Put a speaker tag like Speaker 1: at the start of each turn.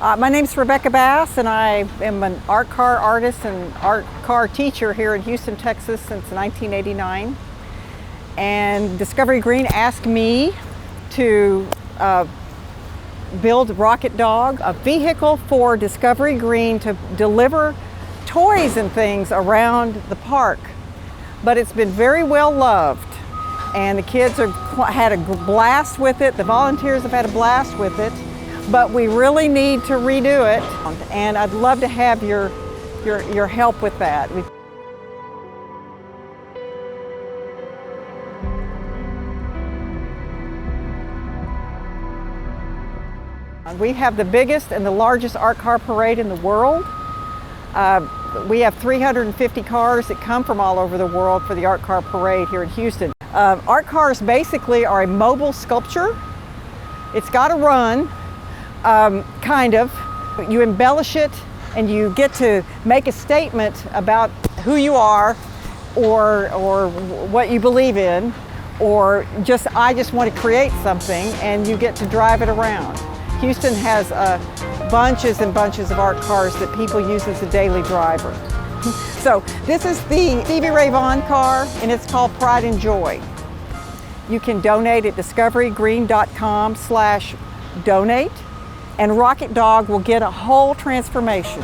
Speaker 1: My name's Rebecca Bass, and I am an art car artist and art car teacher here in Houston, Texas since 1989. And Discovery Green asked me to build Rocket Dog, a vehicle for Discovery Green to deliver toys and things around the park. But it's been very well loved, and the kids have had a blast with it. The volunteers have had a blast with it. But we really need to redo it, and I'd love to have your help with that. We have the biggest and the largest art car parade in the world. We have 350 cars that come from all over the world for the art car parade here in Houston. Art cars basically are a mobile sculpture. It's got to run. Kind of. You embellish it and you get to make a statement about who you are or what you believe in, or I just want to create something, and you get to drive it around. Houston has bunches and bunches of art cars that people use as a daily driver. So this is the Stevie Ray Vaughan car, and it's called Pride and Joy. You can donate at discoverygreen.com/donate. And Rocket Dog will get a whole transformation.